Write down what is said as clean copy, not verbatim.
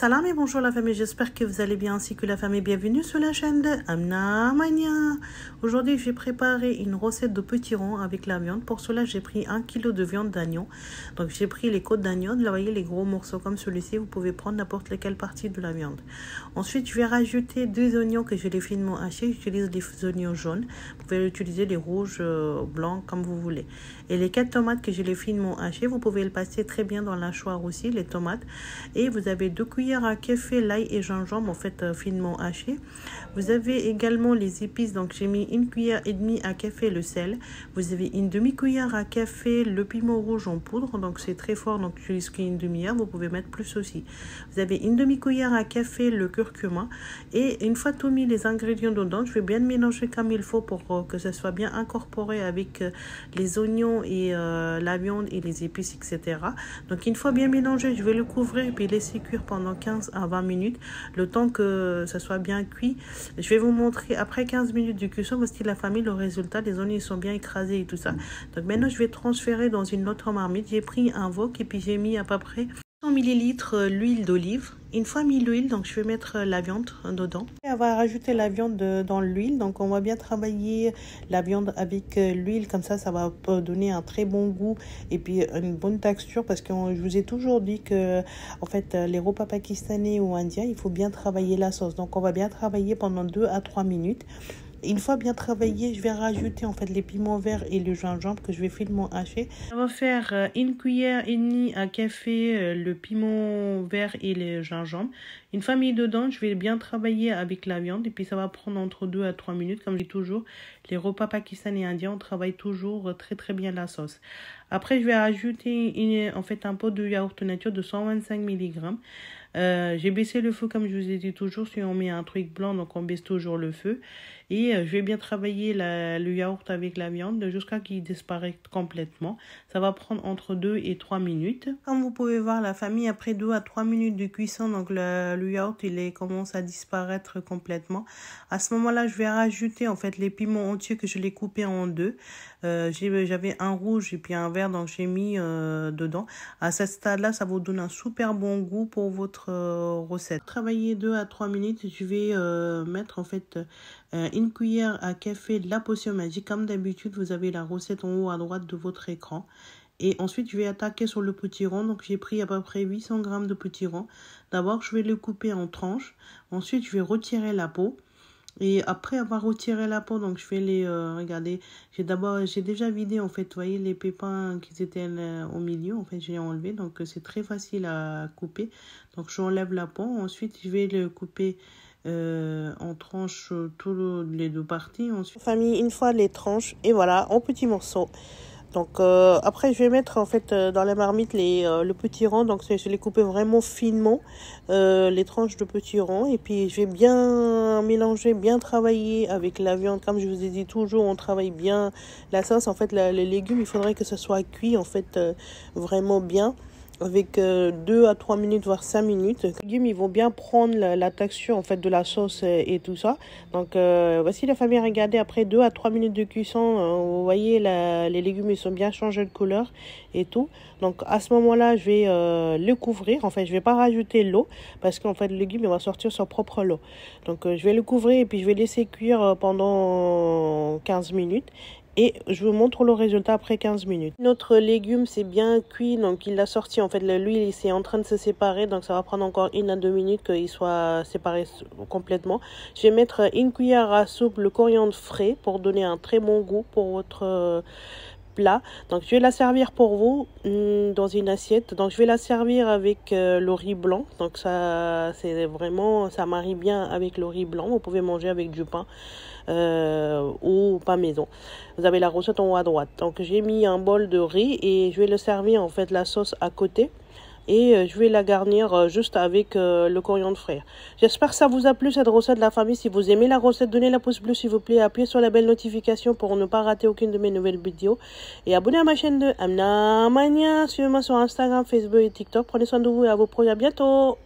Salam et bonjour la famille, j'espère que vous allez bien ainsi que la famille. Bienvenue sur la chaîne de Amna Mania. Aujourd'hui, j'ai préparé une recette de petits ronds avec la viande. Pour cela, j'ai pris 1 kg de viande d'agneau. Donc, j'ai pris les côtes d'agneau. Là, vous voyez les gros morceaux comme celui-ci. Vous pouvez prendre n'importe laquelle partie de la viande. Ensuite, je vais rajouter 2 oignons que je les finement hachés. J'utilise des oignons jaunes. Vous pouvez utiliser les rouges, blancs, comme vous voulez. Et les 4 tomates que je les finement hachées, vous pouvez le passer très bien dans l'hachoir aussi, les tomates. Et vous avez 2 cuillères à café l'ail et gingembre en fait finement haché. Vous avez également les épices, donc j'ai mis 1 cuillère et demie à café le sel. Vous avez une demi-cuillère à café le piment rouge en poudre, donc c'est très fort, donc jusqu'à une demi-heure, vous pouvez mettre plus aussi. Vous avez une demi-cuillère à café le curcuma. Et une fois tout mis les ingrédients dedans, je vais bien mélanger comme il faut pour que ça soit bien incorporé avec les oignons et la viande et les épices, etc. Donc une fois bien mélangé, je vais le couvrir et puis laisser cuire pendant 15 à 20 minutes, le temps que ça soit bien cuit. Je vais vous montrer après 15 minutes de cuisson, voici la famille, le résultat, les oignons sont bien écrasés et tout ça. Donc maintenant je vais transférer dans une autre marmite. J'ai pris un wok et puis j'ai mis à peu près 100 ml l'huile d'olive. Une fois mis l'huile, donc je vais mettre la viande dedans. Et on va rajouter la viande dans l'huile, donc on va bien travailler la viande avec l'huile, comme ça va donner un très bon goût et puis une bonne texture, parce que je vous ai toujours dit que en fait les repas pakistanais ou indiens, il faut bien travailler la sauce. Donc on va bien travailler pendant 2 à 3 minutes. Une fois bien travaillé, je vais rajouter en fait les piments verts et le gingembre que je vais finement hacher. On va faire 1 cuillère et demie à café le piment vert et le gingembre. Une fois mis dedans, je vais bien travailler avec la viande et puis ça va prendre entre 2 à 3 minutes. Comme je dis toujours, les repas pakistanais et indiens, on travaille toujours très bien la sauce. Après, je vais rajouter en fait un pot de yaourt nature de 125 mg. J'ai baissé le feu comme je vous ai dit toujours. Si on met un truc blanc, donc on baisse toujours le feu. Et je vais bien travailler le yaourt avec la viande jusqu'à qu'il disparaisse complètement. Ça va prendre entre 2 et 3 minutes. Comme vous pouvez voir, la famille, après 2 à 3 minutes de cuisson, donc le yaourt commence à disparaître complètement. À ce moment-là, je vais rajouter en fait les piments entiers que je l'ai coupés en deux. J'avais un rouge et puis un vert, donc j'ai mis dedans. À ce stade-là, ça vous donne un super bon goût pour votre recette. Travailler 2 à 3 minutes, je vais mettre en fait 1 cuillère à café de la potion magique. Comme d'habitude, vous avez la recette en haut à droite de votre écran. Et ensuite, je vais attaquer sur le petit rond. Donc, j'ai pris à peu près 800 g de petit rond. D'abord, je vais le couper en tranches. Ensuite, je vais retirer la peau. Et après avoir retiré la peau, donc je vais les regarder. J'ai déjà vidé en fait, vous voyez les pépins qui étaient au milieu, en fait j'ai enlevé, donc c'est très facile à couper. Donc j'enlève la peau, ensuite je vais le couper en tranches tous les deux parties. Ensuite, famille, une fois les tranches et voilà en petits morceaux. Donc après je vais mettre en fait dans la marmite le petit rond, donc je l'ai coupé vraiment finement, les tranches de petit rond, et puis je vais bien mélanger, bien travailler avec la viande. Comme je vous ai dit toujours, on travaille bien la sauce. En fait les légumes, il faudrait que ça soit cuit en fait vraiment bien, avec 2 à 3 minutes voire 5 minutes. Les légumes, ils vont bien prendre la texture en fait de la sauce et tout ça. Donc voici la famille, regardez, après 2 à 3 minutes de cuisson, vous voyez les légumes, ils sont bien changés de couleur et tout. Donc à ce moment là, je vais le couvrir. En fait, je vais pas rajouter l'eau, parce qu'en fait le légume, il va sortir son propre lot. Donc je vais le couvrir et puis je vais laisser cuire pendant 15 minutes. Et je vous montre le résultat après 15 minutes. Notre légume, c'est bien cuit, donc il a sorti. En fait, l'huile, c'est en train de se séparer, donc ça va prendre encore 1 à 2 minutes qu'il soit séparé complètement. Je vais mettre 1 cuillère à soupe le coriandre frais pour donner un très bon goût pour votre plat. Donc je vais la servir pour vous dans une assiette. Donc je vais la servir avec le riz blanc. Donc ça, c'est vraiment, ça marie bien avec le riz blanc. Vous pouvez manger avec du pain ou pain maison. Vous avez la recette en haut à droite. Donc j'ai mis un bol de riz et je vais le servir en fait la sauce à côté. Et je vais la garnir juste avec le coriandre frais. J'espère que ça vous a plu cette recette de la famille. Si vous aimez la recette, donnez la pouce bleu s'il vous plaît. Appuyez sur la belle notification pour ne pas rater aucune de mes nouvelles vidéos. Et abonnez à ma chaîne de Amna Mania. Suivez-moi sur Instagram, Facebook et TikTok. Prenez soin de vous et à vos proches. À bientôt.